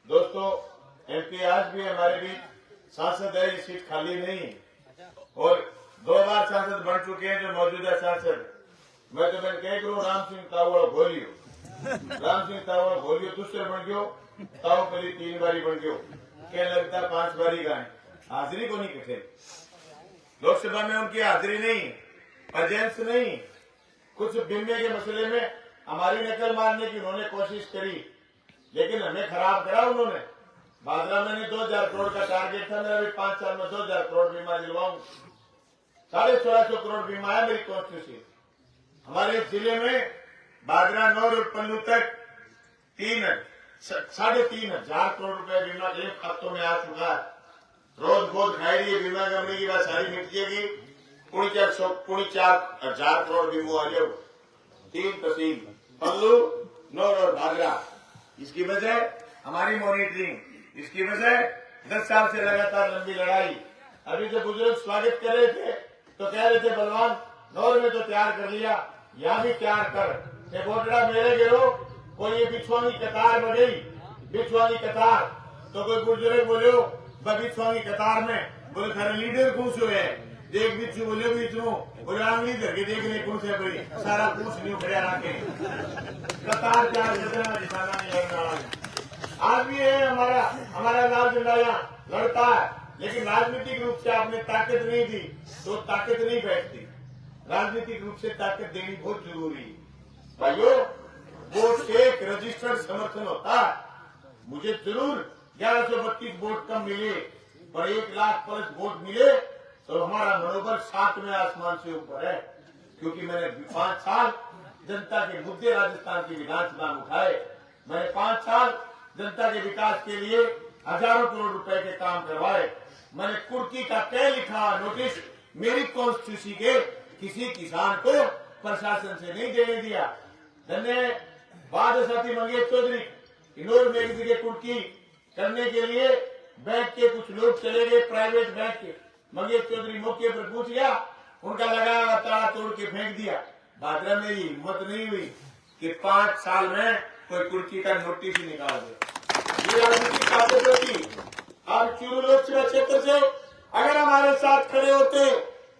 दोस्तों, एमपी आज भी हमारे बीच सांसद है, ये सीट खाली नहीं है और 2 बार सांसद बन चुके हैं जो मौजूदा सांसद। मैं तो मैंने कह करूँ राम सिंह तावड़ बोलियो, राम सिंह तावड़ बोलियो दूसरे बन गयो, ताव पहली 3 बारी बन गयो, क्या लगता 5 बारी का है। हाजिरी को नहीं कटे, लोकसभा में उनकी हाजिरी नहीं, प्रेजेंस नहीं। कुछ बीमे के मसले में हमारी नकल मारने की उन्होंने कोशिश करी, लेकिन हमें खराब करा उन्होंने। भादरा में 2000 करोड़ का टारगेट था मेरा, भी 5 साल में 2000 करोड़ बीमा दिलवाऊं। 1650 करोड़ बीमा है मेरी कॉन्स्टिट्यूंसी। हमारे जिले में भादरा नौर और पल्लू तक 3,500 करोड़ रुपए बीमा एक हफ्तों में आ चुका है। रोज खोद खाई रही है बीमा कंपनी की बात सारी मिट जाएगी। 4,000 करोड़ बीमो आ जाओ, 3 तहसील पल्लू नौर और भादरा। इसकी वजह हमारी मॉनिटरिंग, इसकी वजह 10 साल से लगातार लंबी लड़ाई। अभी जो बुजुर्ग स्वागत कर रहे थे तो कह रहे थे बलवान नौर में तो तैयार कर लिया, यहाँ भी तैयार कर। बोटड़ा मेरे गिरो कोई ये बिछुआनी कतार में गई, बिछुआनी कतार तो कोई बुजुर्ग बोलो बिछुआनी कतार में बोले थारे लीडर कौन से है, देख बिच्छू बोले बिच्छू बोले आंगली धर के देख ले कौन से भाई सारा पूछ नहीं खड़ा रखे कतार तैयार करना दिखाना नहीं लगना। आज भी है हमारा लाल झंडा यहाँ लड़ता है, लेकिन राजनीतिक रूप से आपने ताकत नहीं दी तो ताकत नहीं बैठती। राजनीतिक रूप से ताकत देनी बहुत जरूरी है भाइयों। वोट से एक रजिस्टर्ड समर्थन होता है। मुझे जरूर 1132 वोट कम मिले पर 1 लाख प्लस वोट मिले तो हमारा मनोबल 7वें आसमान से ऊपर है, क्योंकि मैंने 5 साल जनता के मुद्दे राजस्थान की विधानसभा में उठाए। मैंने 5 साल जनता के विकास के लिए हजारों करोड़ रुपए के काम करवाए। मैंने कुर्की का तय लिखा नोटिस मेरी कॉन्स्टिट्यूंसी के किसी किसान को प्रशासन से नहीं देने दिया। धन्यवाद साथी मंगेश चौधरी, इंदौर में किसी के कुर्की करने के लिए बैंक के कुछ लोग चले गए, प्राइवेट बैंक के। मंगेश चौधरी मौके पर पूछ गया, उनका लगा ताला तोड़ के फेंक दिया। भादरा में ही हिम्मत नहीं हुई कि 5 साल में कोई कुर्की का नोटिस ही निकाल दे। ये राजनीतिक ताकत होती। अब चूरू लोकसभा क्षेत्र से अगर हमारे साथ खड़े होते,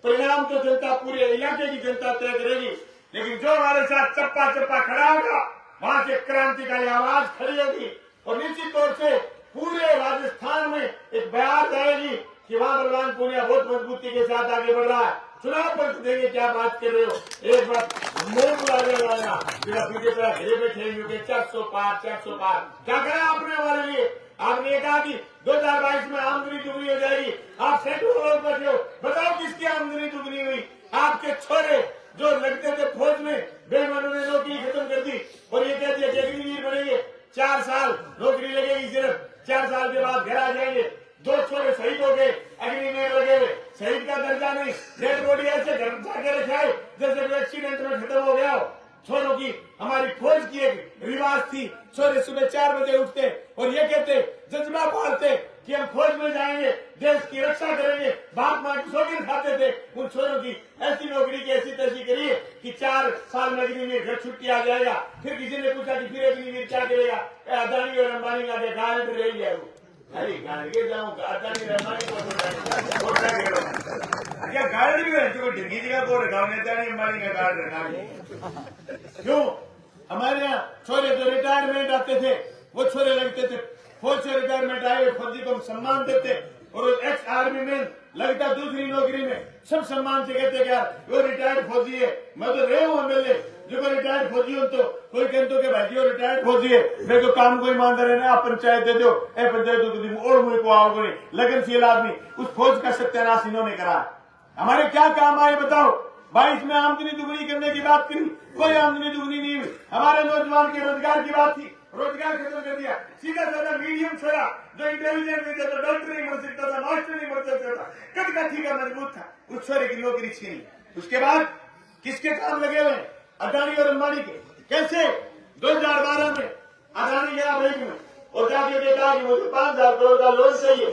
परिणाम तो जनता पूरे इलाके की जनता तय करेगी, लेकिन जो हमारे साथ चप्पा चप्पा खड़ा होगा वहां से क्रांतिकारी आवाज खड़ी होगी और निश्चित तौर से पूरे राजस्थान में एक बयान आएगी कि वहां बलवान पूनिया बहुत मजबूती के साथ आगे बढ़ रहा है। चुनाव पर देंगे, क्या बात कर रहे हो। एक बार मुंह बुला देगा घरे बैठे 400 पार 400 पार। क्या करा आपने हमारे लिए? आपने कहा कि 2022 में आमदनी दुगनी हो जाएगी। आप सैकड़ों करोड़ बैठे हो, बताओ किसकी आमदनी दुगनी हुई? आपके छोरे जो लगते थे फौज में, बेईमानों ने नौकरी खत्म कर दी और ये कहते हैं कि अग्निवीर बनेंगे। 4 साल नौकरी लगेगी, सिर्फ 4 साल के बाद घर आ जाएंगे। 2 छोरे शहीद हो गए, अग्निवीर लगे हुए, शहीद का दर्जा नहीं, डेड बॉडी ऐसे घर जाके रखा है जैसे कोई एक्सीडेंट में खत्म हो गया हो। छोरों की हमारी फौज की एक रिवाज थी, छोरे सुबह 4 बजे उठते और ये कहते जज्बा पालते कि हम फौज में जाएंगे, देश की रक्षा करेंगे, बाप माँ की सौगंध खाते थे। उन छोरों की ऐसी नौकरी की ऐसी तैसी करी कि 4 साल में अग्निवीर घर छुट्टी आ जाएगा। फिर किसी ने पूछा कि फिर अग्निवीर क्या करेगा? अदानी और अंबानी का गारंट रह गया वो। अरे गाड़ी जाऊँ अदानी अंबानी को क्या गारंट भी है जो ढंगी जगह को रखा अदानी अंबानी का गारंट रखा। क्यों? हमारे यहाँ छोरे जो रिटायरमेंट आते थे वो छोरे लगते थे, फौज से रिटायरमेंट आए फौजी को सम्मान देते और एक्स आर्मी में लगता दूसरी नौकरी में सब सम्मान से कहते यार वो रिटायर्ड फौजी है। मैं तो रहे हूँ एमएलए जो रिटायर्ड फौजी हो तो कोई कहते के भाई वो रिटायर्ड फौजी है, मेरे को काम को ईमानदार है ना, आप पंचायत दे दो, पंचायत और मुझे को आओगे लगनशील आदमी। उस फौज का सत्यानाश इन्होंने करा। हमारे क्या काम आए बताओ? 22 में आमदनी दुगनी करने की बात करी, कोई आमदनी दुगनी नहीं हुई। हमारे नौजवान के रोजगार की बात थी, रोजगार खत्म कर दिया। सीधा साधा मीडियम छोरा जो इंटेलिजेंट नहीं था, तो डॉक्टर नहीं बन सकता था, मास्टर नहीं बन सकता था, कद का ठीक है मजबूत था, उस छोरे की नौकरी छीनी। उसके बाद किसके काम लगे हुए? अदानी और अंबानी के। कैसे? 2012 में अदानी गया बैंक में और जाके कहा कि मुझे 5,000 करोड़ का लोन चाहिए।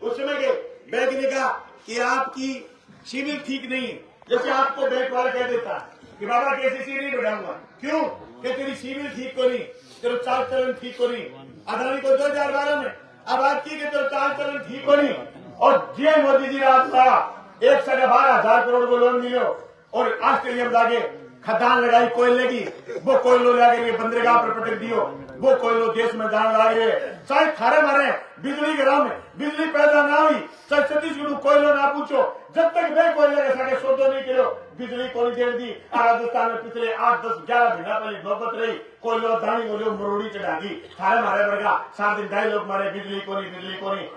उस समय के बैंक ने कहा कि आपकी सिविल ठीक नहीं है। जैसे आपको बैंक वाला कह देता कि बाबा केसीसी नहीं बढ़ाऊंगा, क्यों? कि तेरी सिविल ठीक को नहीं, तेरा चाल चलन ठीक को नहीं। अदानी को 2012 में आबाद की कि तो चाल चलन ठीक होनी और जे मोदी जी राज पाया 1,12,000 करोड़ को लोन मिलो और ऑस्ट्रेलिया में जाके खदान लगाई कोयले की, वो कोयलो लाके बंदरगाह पर पटक दियो, वो कोयलो देश में जान लगे चाहे थारे मारे बिजली के राम बिजली पैदा ना हुई चाहे छत्तीसगढ़ कोयलो ना पूछो जब तक वे कोयले के साथ सौदो नहीं करो बिजली को नहीं दे दी। राजस्थान में पिछले 8, 10, 11 महीना पहले नौबत रही कोयलो दानी को मरोड़ी चढ़ा दी थारे मारे वर्गा 7 दिन 2.5 लोग मारे बिजली को नहीं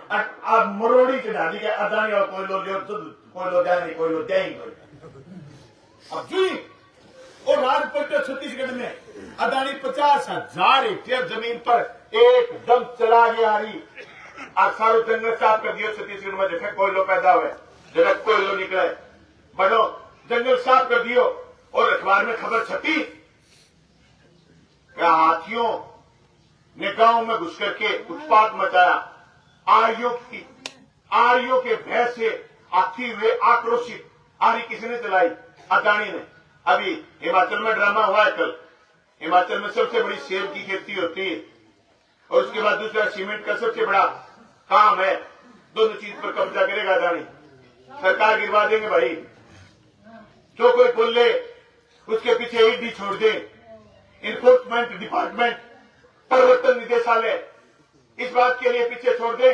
अब मरोड़ी चढ़ा दी के अदानी और कोयलो लियो कोयलो जाए कोयलो देंगे। अब जी और राजपट्टा छत्तीसगढ़ में अदानी 50,000 हेक्टेयर जमीन पर एकदम चला गया रही और सारो जंगल साफ कर दियो छत्तीसगढ़ में जैसे कोयलो पैदा हुए जब कोयलो निकले बड़ो जंगल साफ कर दियो और अखबार में खबर छपी क्या हाथियों ने गांव में घुस करके उत्पात मचाया। आर्यों के भय से हाथी हुए आक्रोशित। आरी किसने चलाई? अदानी ने। अभी हिमाचल में ड्रामा हुआ है कल। हिमाचल में सबसे बड़ी सेब की खेती होती है और उसके बाद दूसरा सीमेंट का सबसे बड़ा काम है। दोनों चीज पर कब्जा करेगा अदानी। सरकार गिरवा देंगे भाई। जो कोई बोल ले उसके पीछे ईडी छोड़ दे। इन्फोर्समेंट डिपार्टमेंट प्रवर्तन निदेशालय इस बात के लिए पीछे छोड़ दे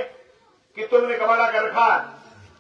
कि तुमने कबाड़ा कर रखा है